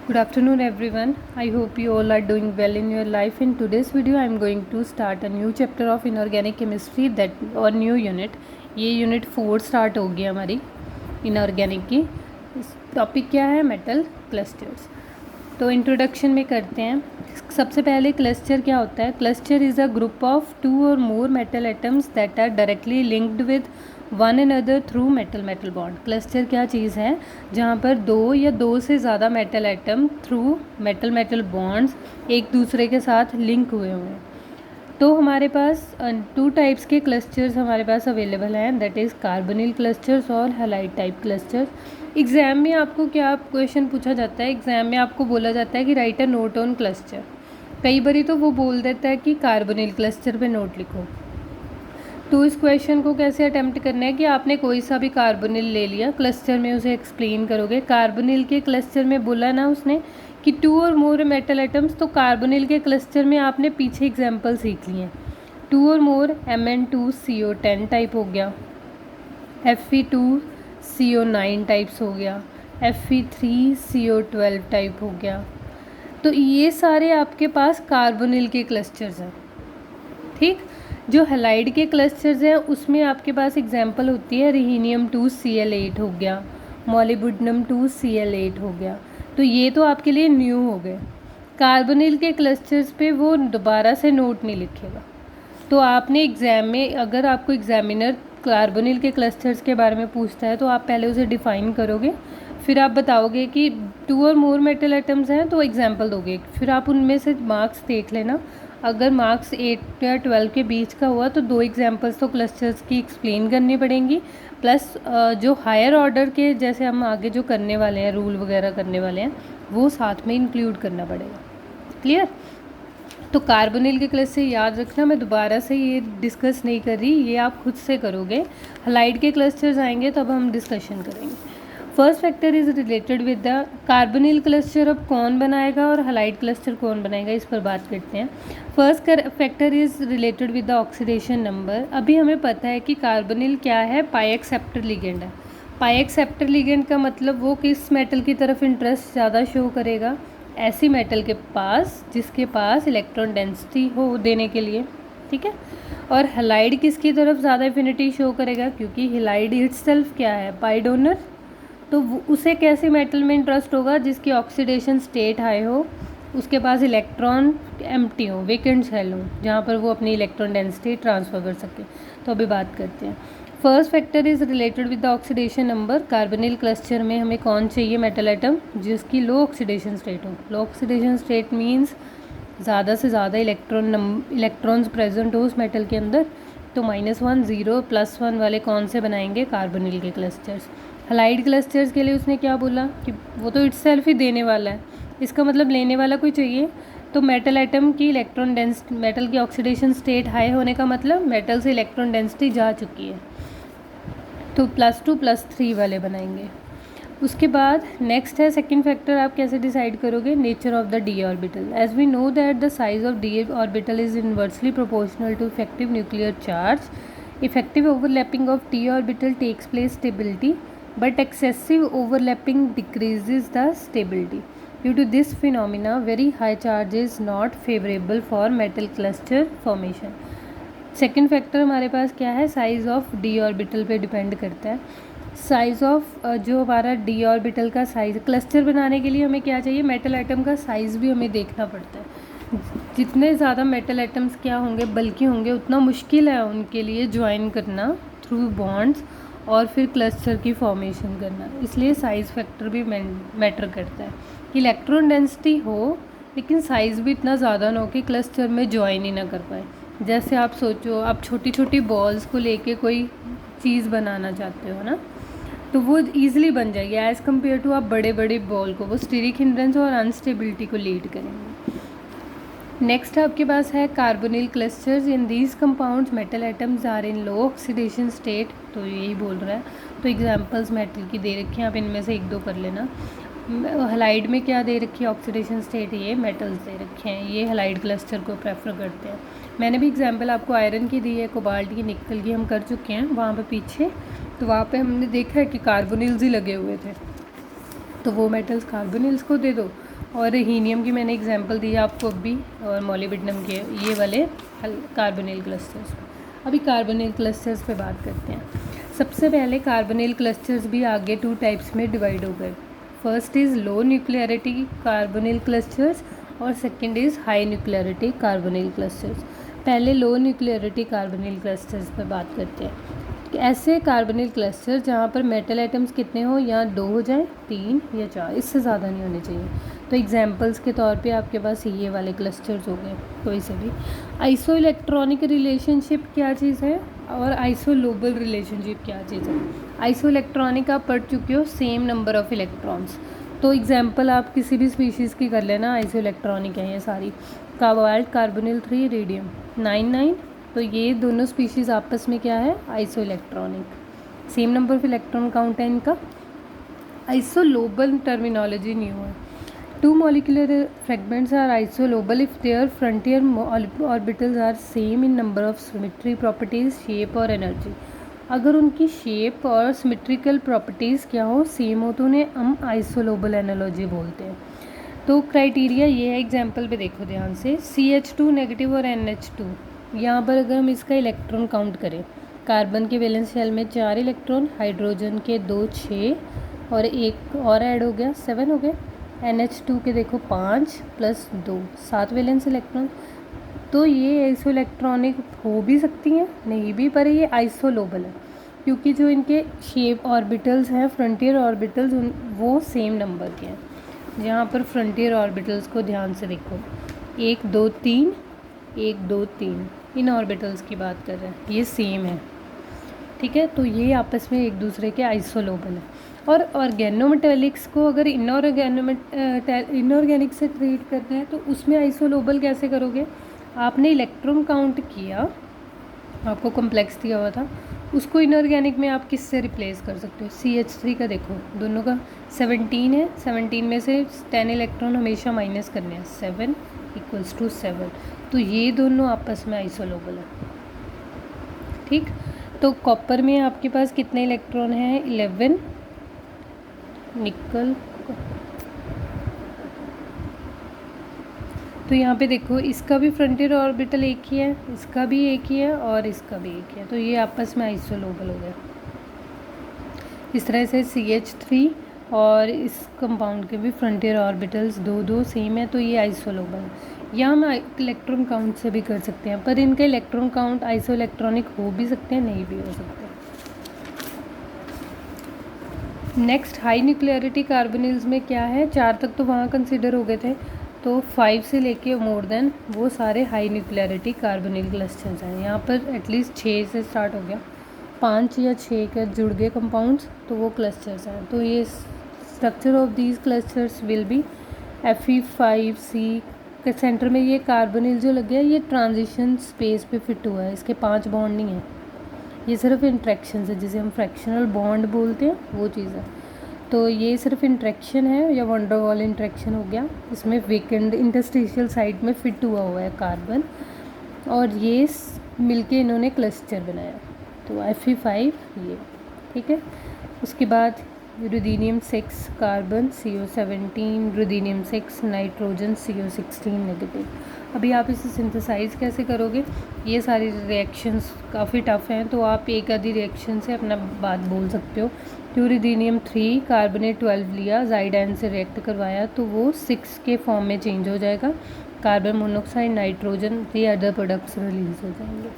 Good afternoon everyone. I hope you all are doing well in your life. In today's video I am going to start a new chapter of inorganic chemistry that or new unit. ये unit 4 start होगी हमारी inorganic की. Topic क्या है? Metal clusters. तो introduction में करते हैं. सबसे पहले क्लस्टर क्या होता है? Cluster is a group of 2 और more metal atoms that are directly linked with one and other through metal metal bond. Cluster क्या चीज़ है? जहाँ पर 2 या 2 से ज़्यादा metal atom through metal metal bonds एक दूसरे के साथ लिंक हुए हुए हैं. तो हमारे पास 2 टाइप्स के क्लस्टर्स हमारे पास अवेलेबल हैं, दैट इज़ कार्बोनिल क्लस्टर्स और हैलाइड टाइप क्लस्टर्स. एग्ज़ाम में आपको क्या क्वेश्चन पूछा जाता है? एग्ज़ाम में आपको बोला जाता है कि right a note on cluster. कई बारी तो वो बोल देता है कि कार्बोनिल क्लस्टर पे नोट लिखो. तो इस क्वेश्चन को कैसे अटेम्प्ट करना है कि आपने कोई सा भी कार्बोनिल ले लिया, क्लस्टर में उसे एक्सप्लेन करोगे. कार्बोनिल के क्लस्टर में बोला ना उसने कि 2 और मोर मेटल एटम्स, तो कार्बोनिल के क्लस्टर में आपने पीछे एग्जांपल सीख लिए हैं. 2 और मोर Mn2CO10 टाइप हो गया, Fe2CO9 टाइप्स हो गया, Fe3CO12 टाइप हो गया. तो ये सारे आपके पास कार्बोनिल के क्लस्टर्स हैं. ठीक. जो हैलाइड के क्लस्टर्स हैं उसमें आपके पास एग्जांपल होती है रिहीनियम 2Cl8 हो गया, मॉलिब्डेनम 2Cl8 हो गया. तो ये तो आपके लिए न्यू हो गए. कार्बोनिल के क्लस्टर्स पे वो दोबारा से नोट नहीं लिखेगा. तो आपने एग्ज़ाम में अगर आपको एग्जामिनर कार्बोनिल के क्लस्टर्स के बारे में पूछता है तो आप पहले उसे डिफ़ाइन करोगे, फिर आप बताओगे कि 2 और मोर मेटल एटम्स हैं तो एग्जांपल दोगे, फिर आप उनमें से मार्क्स देख लेना. अगर मार्क्स 8 या 12 के बीच का हुआ तो 2 एग्जांपल्स तो क्लस्टर्स की एक्सप्लेन करनी पड़ेंगी, प्लस जो हायर ऑर्डर के जैसे हम आगे जो करने वाले हैं, रूल वगैरह करने वाले हैं, वो साथ में इंक्लूड करना पड़ेगा. क्लियर? तो कार्बोनिल के क्लस्टर याद रखना, मैं दोबारा से ये डिस्कस नहीं कर रही, ये आप खुद से करोगे. हैलाइड के क्लस्टर्स आएंगे तब हम डिस्कशन करेंगे. First factor is related with the carbonyl cluster. अब कौन बनाएगा और हैलाइड क्लस्टर कौन बनाएगा, इस पर बात करते हैं. First factor is related with the oxidation number. अभी हमें पता है कि कार्बोनिल क्या है? पाई एक्सेप्टर लिगेंड है. पाई एक्सेप्टर लिगेंड का मतलब वो किस मेटल की तरफ इंटरेस्ट ज़्यादा शो करेगा? ऐसी मेटल के पास जिसके पास इलेक्ट्रॉन डेंसिटी हो देने के लिए. ठीक है. और हैलाइड किसकी तरफ ज़्यादा एफिनिटी शो करेगा? क्योंकि हैलाइड इटसेल्फ क्या है? Pi donor. तो उसे कैसे मेटल में इंटरेस्ट होगा? जिसकी ऑक्सीडेशन स्टेट हाई हो, उसके पास इलेक्ट्रॉन एम्प्टी हो, वेकेंट सेल हो, जहाँ पर वो अपनी इलेक्ट्रॉन डेंसिटी ट्रांसफ़र कर सके. तो अभी बात करते हैं. First factor is related with the oxidation number. Carbonyl cluster में हमें कौन चाहिए? मेटल एटम जिसकी लो ऑक्सीडेशन स्टेट हो. लो ऑक्सीडेशन स्टेट मीन्स ज़्यादा से ज़्यादा इलेक्ट्रॉन्स प्रेजेंट हो उस मेटल के अंदर. तो -1, 0, +1 वाले कौन से बनाएंगे? कार्बोनिल के क्लस्टर्स. हैलाइड क्लस्टर्स के लिए उसने क्या बोला कि वो तो इटसेल्फ ही देने वाला है, इसका मतलब लेने वाला कोई चाहिए. तो मेटल एटम की इलेक्ट्रॉन डेंसिटी, मेटल की ऑक्सीडेशन स्टेट हाई होने का मतलब मेटल से इलेक्ट्रॉन डेंसिटी जा चुकी है, तो +2 +3 वाले बनाएंगे. उसके बाद नेक्स्ट है सेकंड फैक्टर. आप कैसे डिसाइड करोगे? Nature of the d orbital. As we know that the size of d orbital is inversely proportional to effective nuclear charge. Effective overlapping of d orbital takes place stability, but excessive overlapping decreases the stability. Due to this phenomena, very high charge is not favorable for metal cluster formation. Second factor हमारे पास क्या है? Size of d orbital पे depend करता है. Size of जो हमारा D orbital का size, cluster बनाने के लिए हमें क्या चाहिए? मेटल एटम का साइज़ भी हमें देखना पड़ता है. जितने ज़्यादा मेटल एटम्स क्या होंगे, बल्कि होंगे, उतना मुश्किल है उनके लिए ज्वाइन करना थ्रू बॉन्ड्स और फिर क्लस्टर की फॉर्मेशन करना. इसलिए साइज़ फैक्टर भी मैटर करता है कि इलेक्ट्रॉन डेंसिटी हो लेकिन साइज़ भी इतना ज़्यादा ना हो कि क्लस्टर में ज्वाइन ही ना कर पाए. जैसे आप सोचो, आप छोटी छोटी बॉल्स को लेके कोई चीज़ बनाना चाहते हो ना, तो वो ईज़िली बन जाएगी एज़ कम्पेयर टू आप बड़े बड़े बॉल को, वो स्टीरिक हिंड्रेंस और अनस्टेबिलिटी को लीड करेंगे. नेक्स्ट आपके पास है carbonyl clusters. In these compounds metal atoms are in low oxidation state. तो यही बोल रहा है. तो एग्जांपल्स मेटल की दे रखी हैं, आप इनमें से 1-2 कर लेना. हैलाइड में क्या दे रखी है? Oxidation state. ये मेटल्स दे रखे हैं, ये हैलाइड क्लस्टर को प्रेफर करते हैं. मैंने भी एग्जांपल आपको आयरन की दी है, कोबाल्ट की, निकल की हम कर चुके हैं वहाँ पे पीछे. तो वहाँ पे हमने देखा है कि कार्बोनिल्स ही लगे हुए थे, तो वो मेटल्स कार्बोनिल्स को दे दो. और हीनियम की मैंने एग्जांपल दी आपको अभी, और मोलिब्डेनम के ये वाले कार्बोनिल क्लस्टर्स। अभी कार्बोनिल क्लस्टर्स पे बात करते हैं। सबसे पहले कार्बोनिल क्लस्टर्स भी आगे 2 टाइप्स में डिवाइड हो गए। First is low nuclearity carbonyl clusters और second is high nuclearity carbonyl clusters. पहले लो न्यूक्लियरिटी कार्बोनिल क्लस्टर्स पर बात करते हैं। ऐसे कार्बोनिल क्लस्टर जहाँ पर मेटल आइटम्स कितने हो, या 2 हो जाए, 3 या 4, इससे ज़्यादा नहीं होने चाहिए। तो एग्जांपल्स के तौर पे आपके पास ये वाले क्लस्टर्स हो गए कोई से भी। आइसो इलेक्ट्रॉनिक रिलेशनशिप क्या चीज़ है और आइसोलोबल रिलेशनशिप क्या चीज़ है। आइसो इलेक्ट्रॉनिक आप पढ़ चुके हो, सेम नंबर ऑफ़ इलेक्ट्रॉन्स। तो एग्जाम्पल आप किसी भी स्पीशीज़ की कर लेना, आइसो इलेक्ट्रॉनिक है ये सारी। कोबाल्ट, कार्बोनिल 3, रेडियम 9, तो ये दोनों स्पीशीज़ आपस में क्या है, iso electronic, same number of electron count है इनका। आइसोलोबल टर्मिनोलॉजी न्यू है। 2 molecular fragments are isolobal if their frontier orbitals are same in number of symmetry properties, shape और energy। अगर उनकी शेप और सिमेट्रिकल प्रॉपर्टीज़ क्या हो, सेम हो, तो उन्हें हम आइसोलोबल एनालॉजी बोलते हैं। तो क्राइटेरिया ये है, एग्जांपल पे देखो ध्यान से, CH2 नेगेटिव और NH2। यहाँ पर अगर हम इसका इलेक्ट्रॉन काउंट करें, कार्बन के वैलेंस शेल में 4 इलेक्ट्रॉन, हाइड्रोजन के 2 6 और एक और ऐड हो गया 7 हो गए। NH2 के देखो 5 + 2 7 वैलेंस इलेक्ट्रॉन। तो ये आइसो इलेक्ट्रॉनिक हो भी सकती हैं, नहीं भी, पर ये आइसोलोबल है क्योंकि जो इनके शेप ऑर्बिटल्स हैं, फ्रंटियर ऑर्बिटल्स, वो सेम नंबर के हैं। यहाँ पर फ्रंटियर ऑर्बिटल्स को ध्यान से देखो, 1 2 3 1 2 3, इन ऑर्बिटल्स की बात कर रहे हैं, ये सेम है, ठीक है। तो ये आपस में एक दूसरे के आइसोलोबल है। और ऑर्गेनोमेटेलिक्स को अगर इनऑर्गेनिक से ट्रीट करते हैं तो उसमें आइसोलोबल कैसे करोगे। आपने इलेक्ट्रॉन काउंट किया, आपको कॉम्प्लेक्स दिया हुआ था, उसको इनऑर्गेनिक में आप किससे रिप्लेस कर सकते हो। CH3 का देखो, दोनों का 17 है, 17 में से 10 इलेक्ट्रॉन हमेशा माइनस करने हैं, 7 = 7। तो ये दोनों आपस में आइसोलोबल है, ठीक। तो कॉपर में आपके पास कितने इलेक्ट्रॉन हैं, 11, निकल, तो यहाँ पे देखो इसका भी फ्रंटियर ऑर्बिटल एक ही है, इसका भी एक ही है और इसका भी एक ही है, तो ये आपस में आइसोलोबल हो गया। इस तरह से CH3 और इस कंपाउंड के भी फ्रंटियर ऑर्बिटल्स 2 सेम है, तो ये आइसोलोबल है। या हम इलेक्ट्रॉन काउंट से भी कर सकते हैं, पर इनका इलेक्ट्रॉन काउंट आइसो इलेक्ट्रॉनिक हो भी सकते हैं, नहीं भी हो सकते। नेक्स्ट हाई न्यूक्लियरिटी कार्बोनिल्स में क्या है, 4 तक तो वहाँ कंसिडर हो गए थे, तो 5 से लेके मोर देन वो सारे हाई न्यूक्लियरिटी कार्बोनिल क्लस्टर्स हैं। यहाँ पर एटलीस्ट 6 से स्टार्ट हो गया, 5 या 6 के जुड़ गए कंपाउंड्स, तो वो क्लस्टर्स हैं। तो ये structure of these clusters will be Fe5C के सेंटर में ये कार्बोनिल जो लग गया, ये ट्रांजिशन स्पेस पे फिट हुआ है, इसके 5 बॉन्ड नहीं है, ये सिर्फ इंट्रैक्शन है, जिसे हम फ्रैक्शनल बॉन्ड बोलते हैं, वो चीज़ है। तो ये सिर्फ इंट्रैक्शन है या वंडर वॉल इंट्रैक्शन हो गया, इसमें वेकेंड इंटरस्टिशियल साइड में फिट हुआ है कार्बन, और ये मिलके इन्होंने क्लस्टर बनाया, तो Fe5 ये, ठीक है। उसके बाद रुदीनियम 6 carbon CO17, रुदीनियम 6 nitrogen CO16 negative. अभी आप इसे सिंथेसाइज कैसे करोगे, ये सारी रिएक्शंस काफ़ी टफ हैं, तो आप एक आधी रिएक्शन से अपना बात बोल सकते हो। तो रुदीनियम 3 कार्बोनेट 12 लिया, जाइडाइन से रिएक्ट करवाया, तो वो 6 के फॉर्म में चेंज हो जाएगा, कार्बन मोनोऑक्साइड, नाइट्रोजन, ये अदर प्रोडक्ट्स रिलीज हो जाएंगे।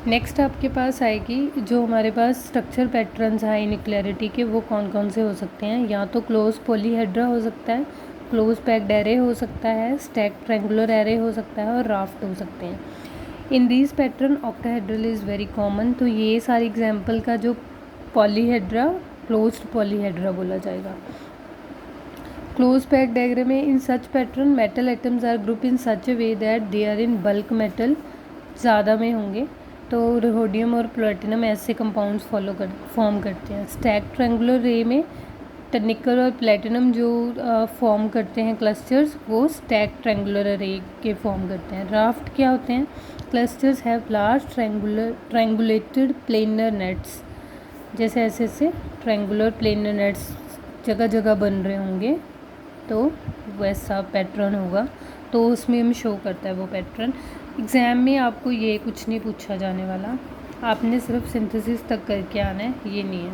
नेक्स्ट आपके पास आएगी जो हमारे पास स्ट्रक्चर पैटर्न्स हाई न्यूक्लियरिटी के, वो कौन कौन से हो सकते हैं। या तो क्लोज पॉलीहेड्रा हो सकता है, क्लोज पैक्ड एरे हो सकता है, स्टैक ट्रायंगुलर एरे हो सकता है, और राफ्ट हो सकते हैं। In these pattern octahedral is very common. तो ये सारी एग्जाम्पल का जो पॉलीहेड्रा, क्लोज्ड पॉलीहेड्रा बोला जाएगा। क्लोज पैक्ड डायग्राम में in such pattern metal atoms are group in such a way that they are in bulk metal, ज़्यादा में होंगे, तो रोडियम और प्लेटिनम ऐसे कंपाउंड्स फॉर्म करते हैं। स्टैक ट्रायंगुलर रे में निकल और प्लेटिनम जो फॉर्म करते हैं क्लस्टर्स, वो स्टैक ट्रायंगुलर रे के फॉर्म करते हैं। राफ्ट क्या होते हैं, clusters have large triangulated planar nets, जैसे ऐसे ट्रायंगुलर प्लेनर नेट्स जगह जगह बन रहे होंगे, तो वैसा पैटर्न होगा, तो उसमें हम शो करता है वो पैटर्न। एग्ज़ाम में आपको ये कुछ नहीं पूछा जाने वाला, आपने सिर्फ सिंथेसिस तक करके आना है, ये नहीं है।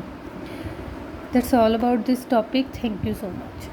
That's all about this topic. Thank you so much.